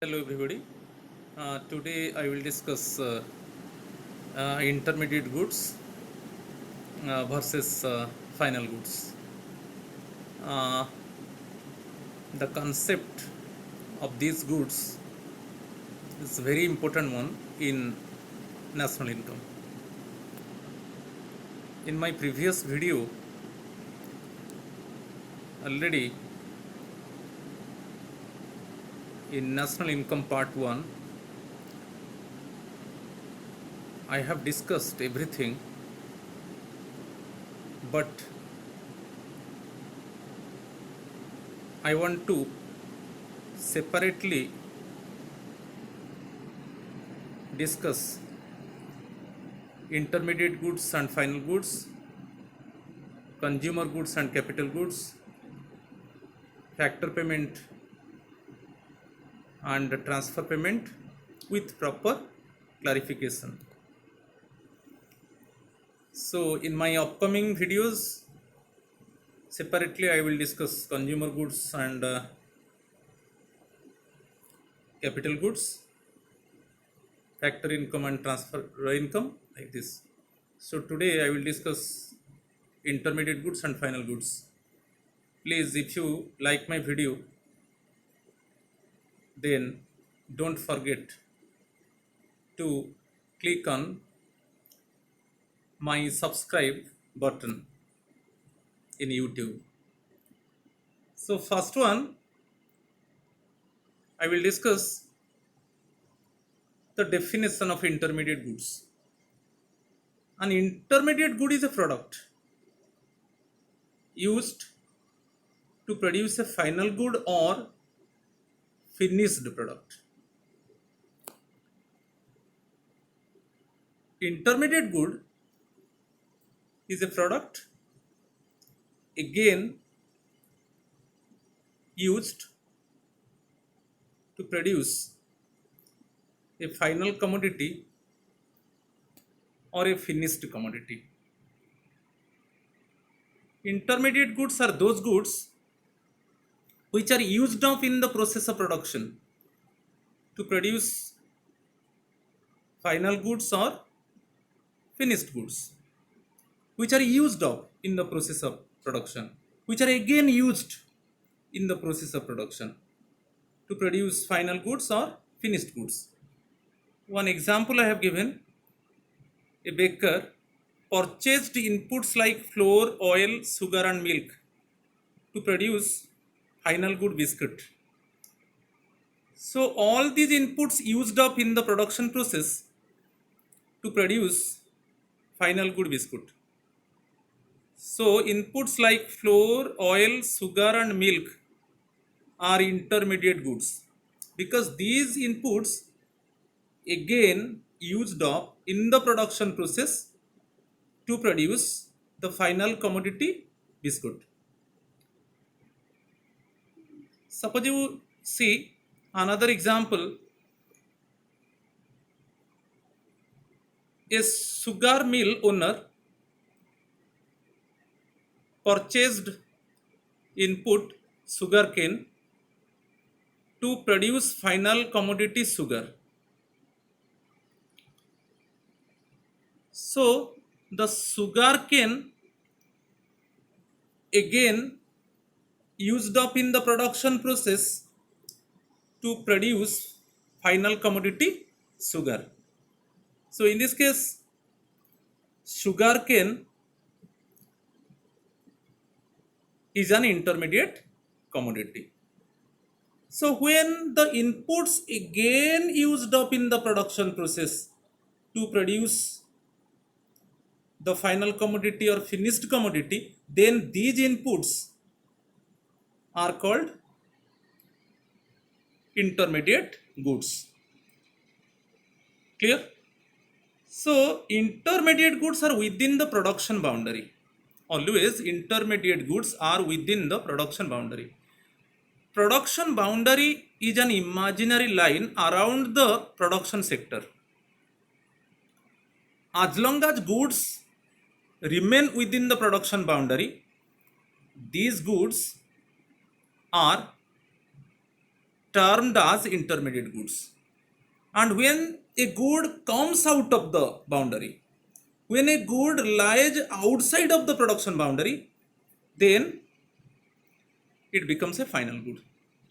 Hello everybody. Today I will discuss intermediate goods versus final goods. Uh, the concept of these goods is a very important one in national income. In my previous video, already in national income part 1, I have discussed everything, but I want to separately discuss intermediate goods and final goods, consumer goods and capital goods, factor payment and transfer payment with proper clarification. So in my upcoming videos, separately I will discuss consumer goods and capital goods, factor income and transfer income, like this. So today I will discuss intermediate goods and final goods. Please, if you like my video, then don't forget to click on my subscribe button in YouTube. So first one, I will discuss the definition of intermediate goods. An intermediate good is a product used to produce a final good or finished product. Intermediate good is a product again used to produce a final commodity or a finished commodity. Intermediate goods are those goods which are used up in the process of production to produce final goods or finished goods, which are used up in the process of production, which are again used in the process of production to produce final goods or finished goods. One example I have given: a baker purchased inputs like flour, oil, sugar, and milk to produce final good biscuit. So, all these inputs used up in the production process to produce final good biscuit. So, inputs like flour, oil, sugar, and milk are intermediate goods because these inputs again used up in the production process to produce the final commodity biscuit. Suppose you see another example: a sugar mill owner purchased input sugarcane to produce final commodity sugar. So the sugarcane again used up in the production process to produce final commodity sugar. So in this case, sugarcane is an intermediate commodity. So when the inputs again used up in the production process to produce the final commodity or finished commodity, then these inputs are called intermediate goods. Clear? So intermediate goods are within the production boundary. Always intermediate goods are within the production boundary. Production boundary is an imaginary line around the production sector. As long as goods remain within the production boundary, these goods are termed as intermediate goods. And when a good comes out of the boundary, when a good lies outside of the production boundary, then it becomes a final good.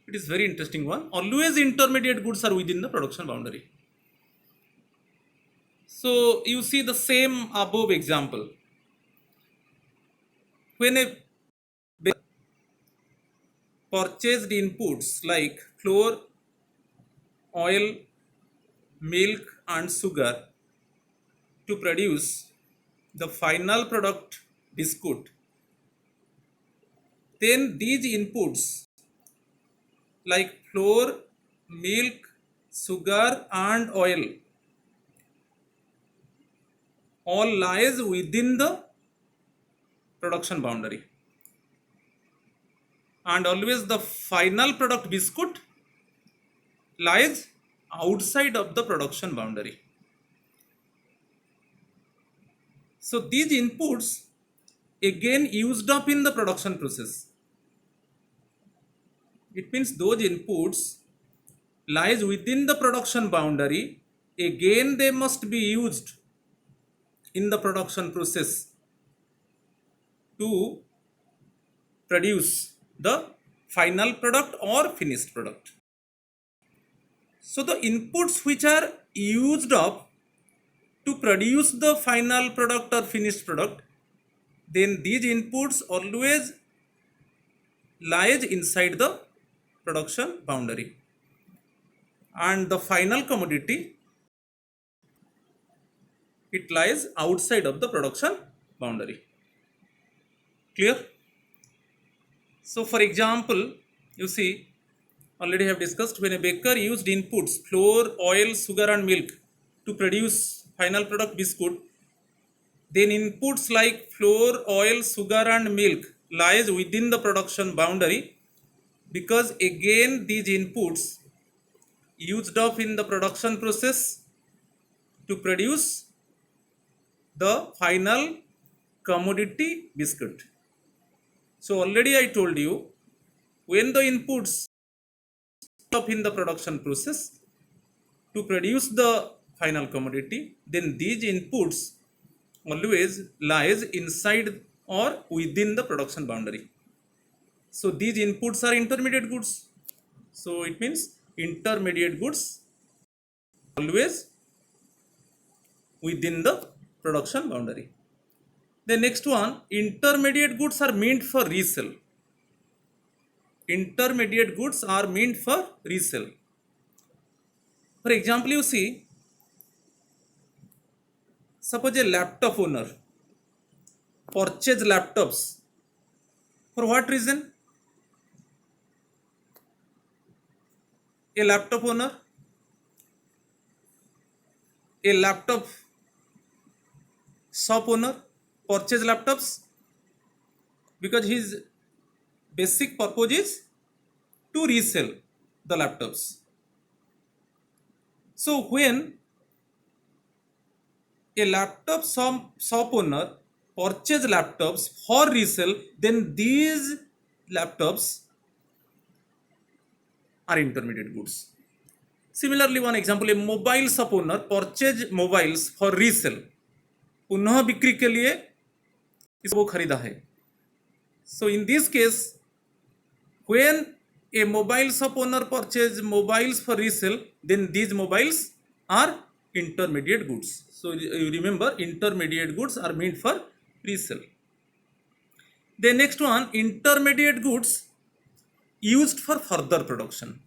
It is very interesting one. Always intermediate goods are within the production boundary. So you see the same above example. When a purchased inputs like flour, oil, milk and sugar to produce the final product biscuit, then these inputs like flour, milk, sugar and oil all lies within the production boundary, and always the final product biscuit lies outside of the production boundary. So these inputs again used up in the production process. It means those inputs lies within the production boundary, again they must be used in the production process to produce the final product or finished product. So the inputs which are used up to produce the final product or finished product, then these inputs always lies inside the production boundary, and the final commodity, it lies outside of the production boundary. Clear? So for example, you see, already have discussed, when a baker used inputs flour, oil, sugar and milk to produce final product biscuit, then inputs like flour, oil, sugar and milk lies within the production boundary, because again these inputs used up in the production process to produce the final commodity biscuit. So already I told you, when the inputs up in the production process to produce the final commodity, then these inputs always lies inside or within the production boundary. So these inputs are intermediate goods. So it means intermediate goods always within the production boundary. The next one, intermediate goods are meant for resale. Intermediate goods are meant for resale. For example, you see, suppose a laptop owner purchase laptops. For what reason? A laptop owner, a laptop shop owner purchase laptops because his basic purpose is to resell the laptops. So when a laptop shop owner purchase laptops for resale, then these laptops are intermediate goods. Similarly, one example, a mobile shop owner purchase mobiles for resale, पुनः बिक्री के लिए इसको खरीदा है. So in this case, when a mobile shop owner purchase mobiles for resale, then these mobiles are intermediate goods. So you remember, intermediate goods are meant for resale. The next one, intermediate goods used for further production.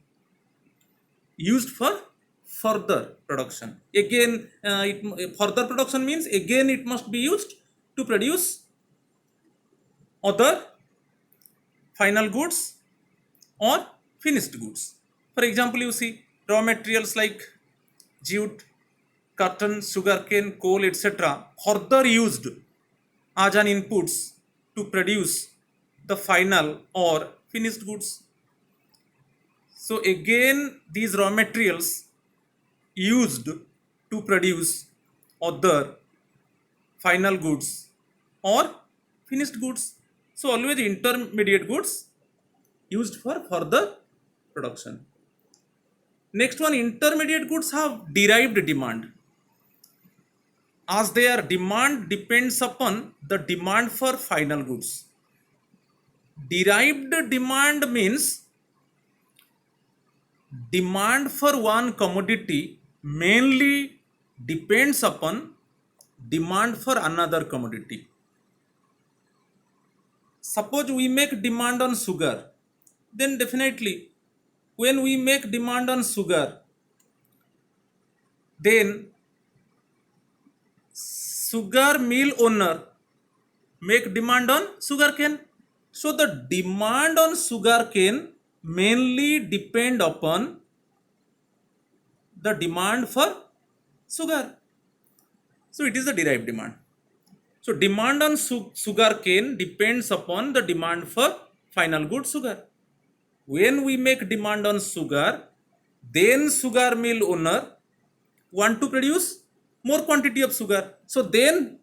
Used for further production. Again, further production means again it must be used to produce other final goods or finished goods. For example, you see raw materials like jute, cotton, sugarcane, coal, etc. further used as an inputs to produce the final or finished goods. So again, these raw materials used to produce other final goods or finished goods. So always intermediate goods used for further production. Next one, intermediate goods have derived demand, as their demand depends upon the demand for final goods. Derived demand means demand for one commodity mainly depends upon demand for another commodity. Suppose we make demand on sugar, then definitely when we make demand on sugar, then sugar mill owner make demand on sugar cane. So the demand on sugar cane mainly depend upon the demand for sugar. So it is the derived demand. So demand on sugar cane depends upon the demand for final good sugar. When we make demand on sugar, then sugar mill owner want to produce more quantity of sugar. So then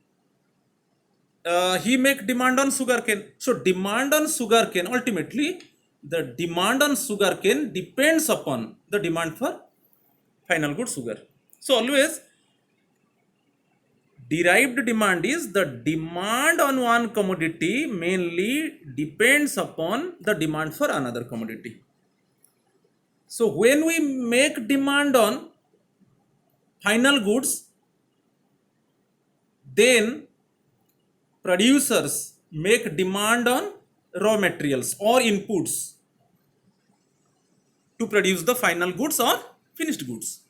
he make demand on sugar cane. So demand on sugar cane, ultimately the demand on sugar cane depends upon the demand for final good sugar. So always derived demand is the demand on one commodity mainly depends upon the demand for another commodity. So when we make demand on final goods, then producers make demand on raw materials or inputs to produce the final goods or finished goods.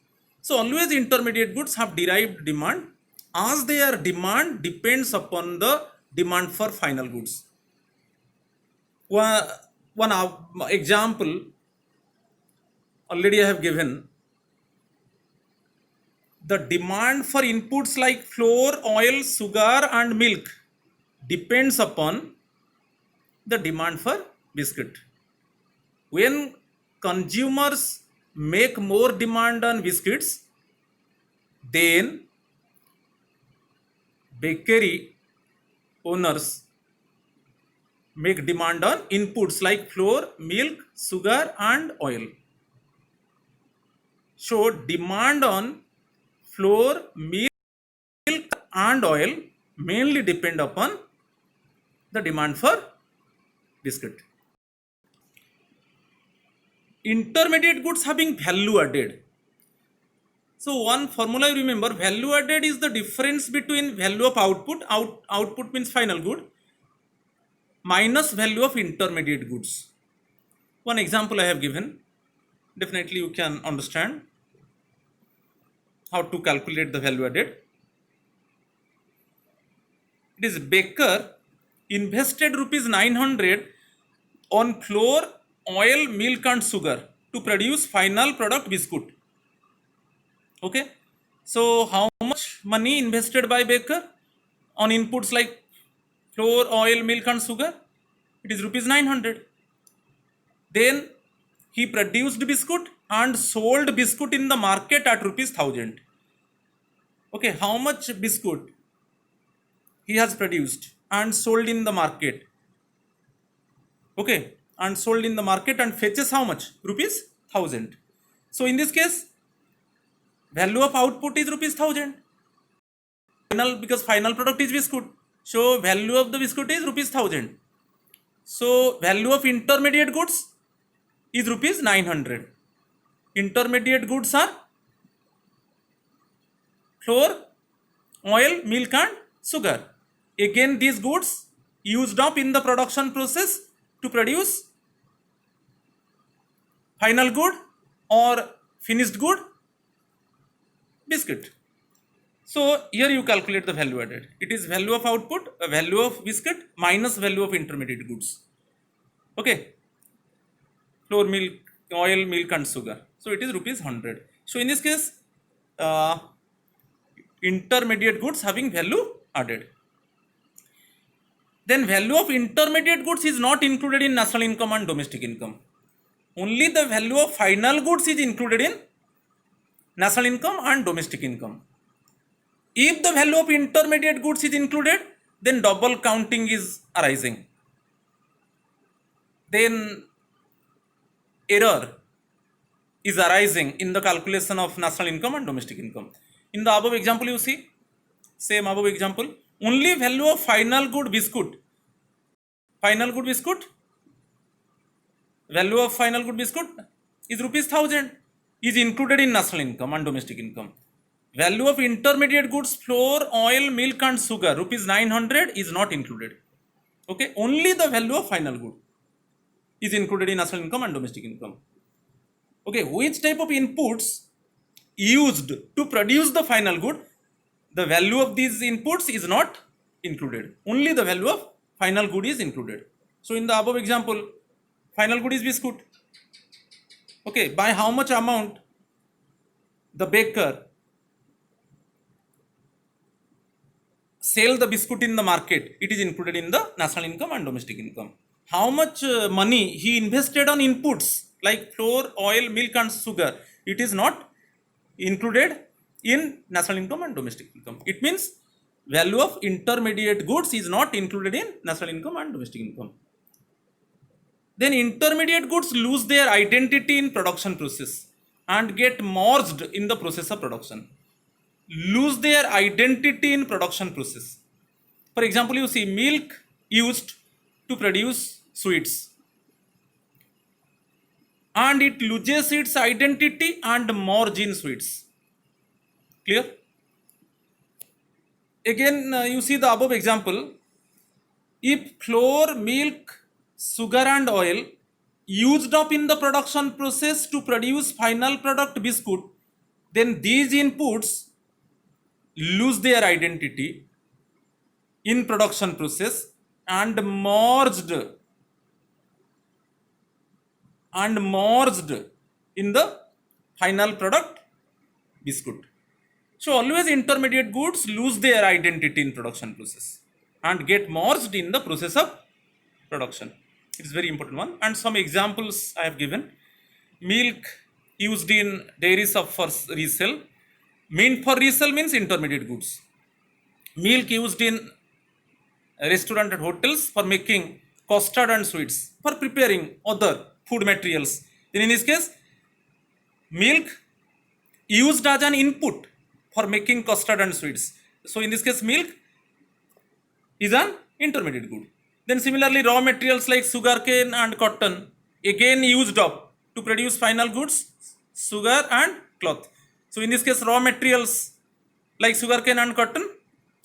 So always intermediate goods have derived demand, as their demand depends upon the demand for final goods. One example already I have given. The demand for inputs like flour, oil, sugar and milk depends upon the demand for biscuit. When consumers make more demand on biscuits, then bakery owners make demand on inputs like flour, milk, sugar and oil. So demand on flour, milk and oil mainly depend upon the demand for biscuit. Intermediate goods having value added. So one formula you remember, value added is the difference between value of output, output means final good, minus value of intermediate goods. One example I have given, definitely you can understand how to calculate the value added. It is baker invested rupees 900 on flour, oil, milk and sugar to produce final product biscuit. Okay, so how much money invested by baker on inputs like flour, oil, milk and sugar? It is rupees 900. Then he produced biscuit and sold biscuit in the market at rupees 1000. Okay, how much biscuit he has produced and sold in the market? Okay, and sold in the market and fetches how much? Rupees 1000. So in this case, value of output is rupees 1000. Final, because final product is biscuit. So value of the biscuit is rupees 1000. So value of intermediate goods is rupees 900. Intermediate goods are flour, oil, milk and sugar. Again these goods used up in the production process to produce final good or finished good biscuit. So here you calculate the value added. It is value of output, a value of biscuit minus value of intermediate goods. Okay, flour, milk, oil, milk and sugar. So it is rupees 100. So in this case, intermediate goods having value added. Then value of intermediate goods is not included in national income and domestic income. Only the value of final goods is included in national income and domestic income. If the value of intermediate goods is included, then double counting is arising. Then error is arising in the calculation of national income and domestic income. In the above example, you see, same above example, only value of final good biscuit, value of final good biscuit is rupees 1000 is included in national income and domestic income. Value of intermediate goods, flour, oil, milk and sugar, rupees 900 is not included. Okay, only the value of final good is included in national income and domestic income. Okay, which type of inputs used to produce the final good, the value of these inputs is not included, only the value of final good is included. So in the above example, final good is biscuit. Okay, by how much amount the baker sell the biscuit in the market, it is included in the national income and domestic income. How much money he invested on inputs like flour, oil, milk and sugar, it is not included in national income and domestic income. It means value of intermediate goods is not included in national income and domestic income. Then intermediate goods lose their identity in production process and get merged in the process of production. Lose their identity in production process. For example, you see milk used to produce sweets, and it loses its identity and merge in sweets. Clear? Again, you see the above example. If flour, milk, sugar and oil used up in the production process to produce final product biscuit, then these inputs lose their identity in production process and merged in the final product biscuit. So always intermediate goods lose their identity in production process and get merged in the process of production. It is very important one, and some examples I have given. Milk used in dairy shop for resale. Meant for resale means intermediate goods. Milk used in restaurant and hotels for making custard and sweets, for preparing other food materials. Then in this case, milk used as an input for making custard and sweets. So in this case, milk is an intermediate good. Then similarly, raw materials like sugarcane and cotton again used up to produce final goods, sugar and cloth. So in this case, raw materials like sugarcane and cotton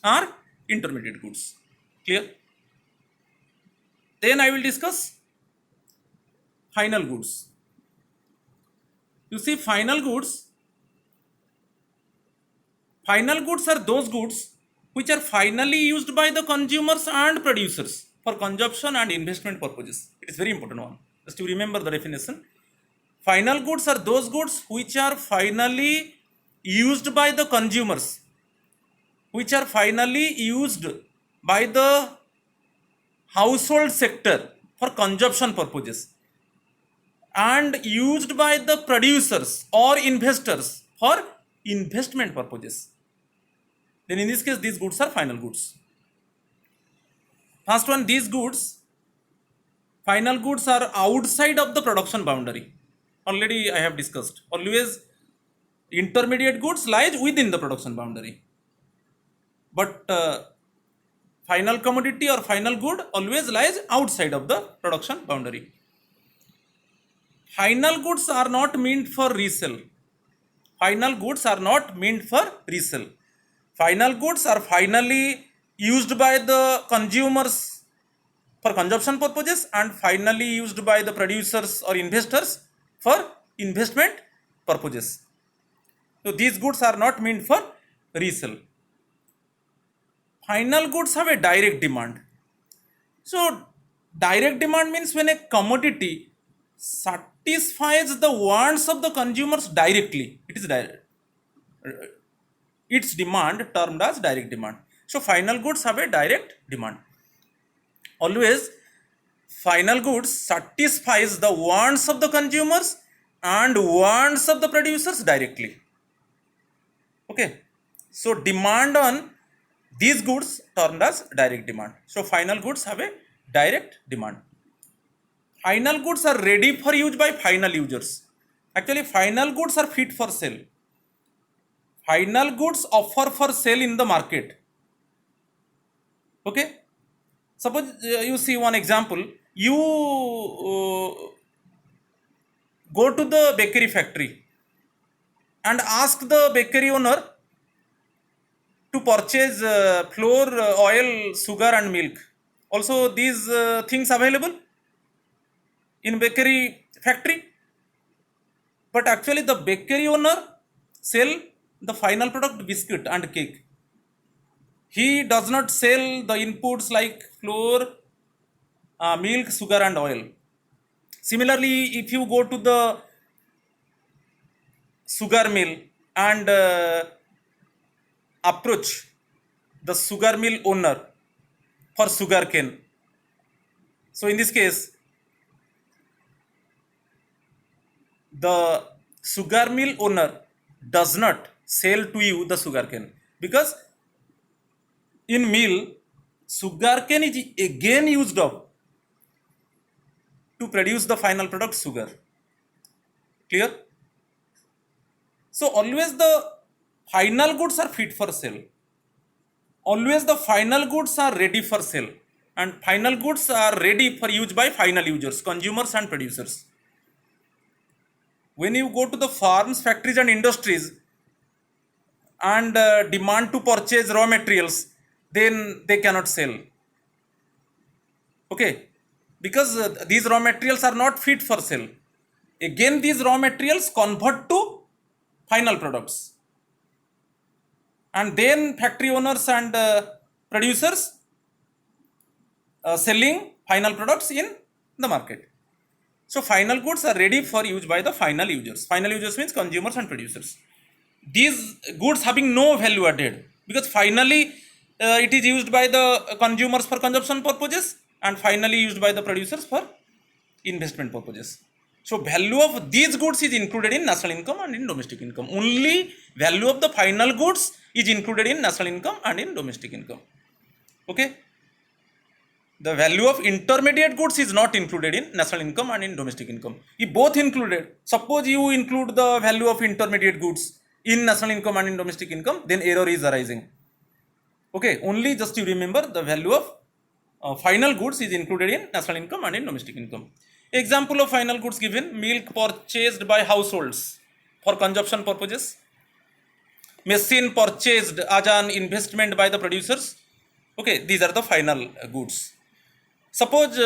are intermediate goods. Clear? Then I will discuss final goods. You see, final goods are those goods which are finally used by the consumers and producers for consumption and investment purposes. It is very important one. Just to remember the definition. Final goods are those goods which are finally used by the consumers, which are finally used by the household sector for consumption purposes and used by the producers or investors for investment purposes. Then in this case, these goods are final goods. First one, these goods, final goods are outside of the production boundary. Already I have discussed. Always intermediate goods lies within the production boundary. But final commodity or final good always lies outside of the production boundary. Final goods are not meant for resale. Final goods are not meant for resale. Final goods are finally used by the consumers for consumption purposes and finally used by the producers or investors for investment purposes. So these goods are not meant for resale. Final goods have a direct demand. So direct demand means when a commodity satisfies the wants of the consumers directly. It is direct. Its demand termed as direct demand. So final goods have a direct demand. Always final goods satisfies the wants of the consumers and wants of the producers directly. Okay. So demand on these goods termed as direct demand. So final goods have a direct demand. Final goods are ready for use by final users. Actually, final goods are fit for sale. Final goods offer for sale in the market. Okay. Suppose you see one example. You go to the bakery factory and ask the bakery owner to purchase flour, oil, sugar, and milk. Also, these things available in bakery factory. But actually, the bakery owner sell the final product biscuit and cake. He does not sell the inputs like flour, milk, sugar, and oil. Similarly, if you go to the sugar mill and approach the sugar mill owner for sugar cane. So in this case, the sugar mill owner does not sell to you the sugar cane, because in mill sugar cane is again used up to produce the final product sugar. Clear? So always the final goods are fit for sale. Always the final goods are ready for sale, and final goods are ready for use by final users, consumers and producers. When you go to the farms, factories and industries and demand to purchase raw materials, then they cannot sell. Okay, because these raw materials are not fit for sale. Again, these raw materials convert to final products, and then factory owners and producers selling final products in the market. So final goods are ready for use by the final users. Final users means consumers and producers. These goods having no value added, because finally it is used by the consumers for consumption purposes and finally used by the producers for investment purposes. So value of these goods is included in national income and in domestic income. Only value of the final goods is included in national income and in domestic income. Okay. The value of intermediate goods is not included in national income and in domestic income. If both included, suppose you include the value of intermediate goods in national income and in domestic income, then error is arising. Okay, only just you remember the value of final goods is included in national income and in domestic income. Example of final goods given: milk purchased by households for consumption purposes, machine purchased as an investment by the producers. Okay, these are the final goods. Suppose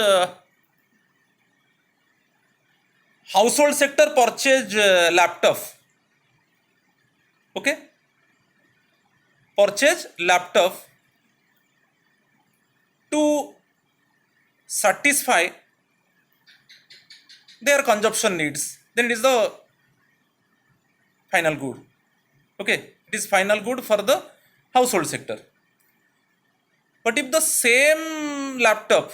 household sector purchase laptop. Okay, purchase laptop to satisfy their consumption needs, then it is the final good. Okay, it is final good for the household sector. But if the same laptop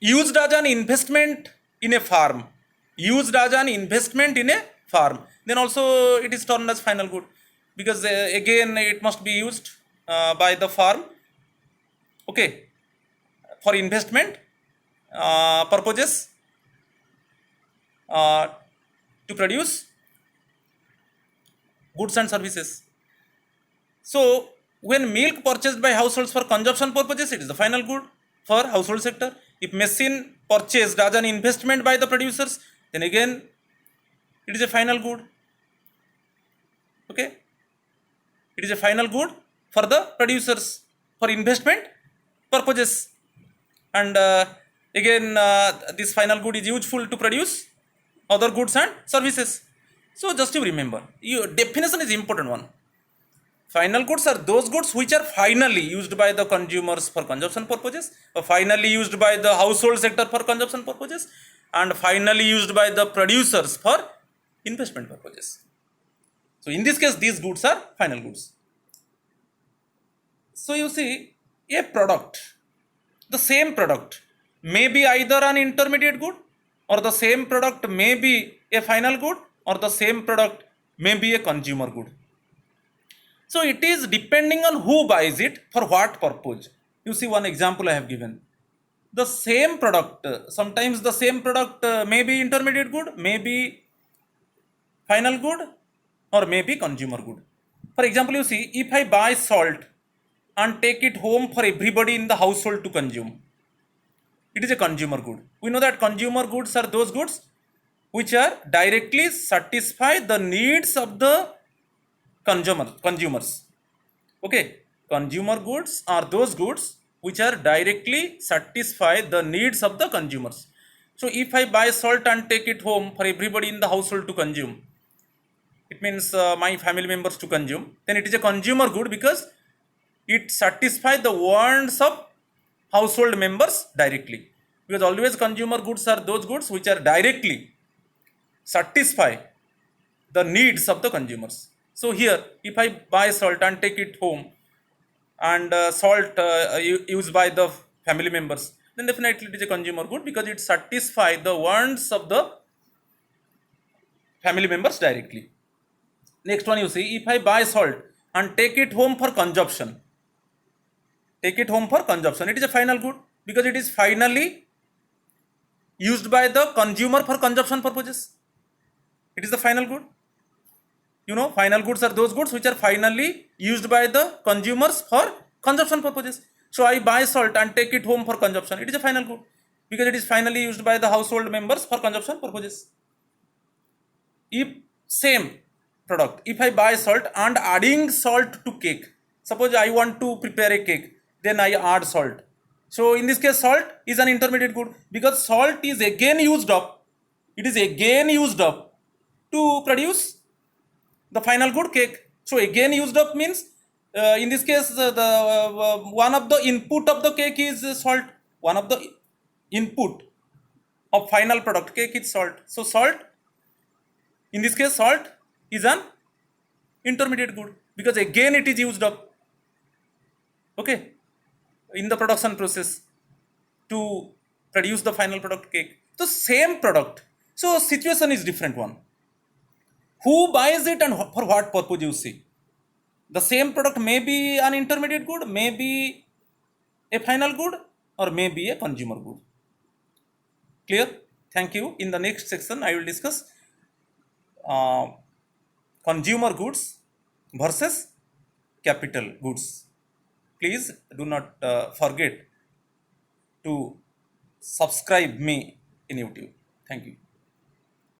used as an investment in a farm, then also it is termed as final good, because again it must be used by the farm, okay, for investment purposes to produce goods and services. So when milk purchased by households for consumption purposes, it is the final good for household sector. If machine purchased as an investment by the producers, then again it is a final good. Okay, it is a final good for the producers for investment purposes, and again this final good is useful to produce other goods and services. So just to remember, your definition is important one. Final goods are those goods which are finally used by the consumers for consumption purposes, or finally used by the household sector for consumption purposes, and finally used by the producers for investment purposes. So in this case, these goods are final goods. So you see, a product, the same product may be either an intermediate good, or the same product may be a final good, or the same product may be a consumer good. So it is depending on who buys it for what purpose. You see one example I have given. the same product, sometimes the same product may be intermediate good, may be final good, or may be consumer good. For example, you see, if I buy salt and take it home for everybody in the household to consume, it is a consumer good. We know that consumer goods are those goods which are directly satisfy the needs of the consumers. Okay, consumer goods are those goods which are directly satisfy the needs of the consumers. So if I buy salt and take it home for everybody in the household to consume, it means my family members to consume, then it is a consumer good because it satisfies the wants of household members directly. Because always consumer goods are those goods which are directly satisfy the needs of the consumers. So here, if I buy salt and take it home, and salt used by the family members, then definitely it is a consumer good because it satisfies the wants of the family members directly. Next one, you see, if I buy salt and take it home for consumption, take it home for consumption, it is a final good because it is finally used by the consumer for consumption purposes. It is the final good. You know, final goods are those goods which are finally used by the consumers for consumption purposes. So I buy salt and take it home for consumption. It is a final good because it is finally used by the household members for consumption purposes. If same product, if I buy salt and adding salt to cake, suppose I want to prepare a cake, then I add salt. So in this case, salt is an intermediate good because salt is again used up. It is again used up to produce the final good cake. So again used up means in this case the one of the input of the cake is salt. One of the input of final product cake is salt. So salt, in this case salt is an intermediate good because again it is used up, okay, in the production process to produce the final product cake. So same product. So situation is different one. Who buys it and for what purpose, you see? The same product may be an intermediate good, may be a final good, or may be a consumer good. Clear? Thank you. In the next section, I will discuss uh, consumer goods versus capital goods. Please do not forget to subscribe me in YouTube. Thank you.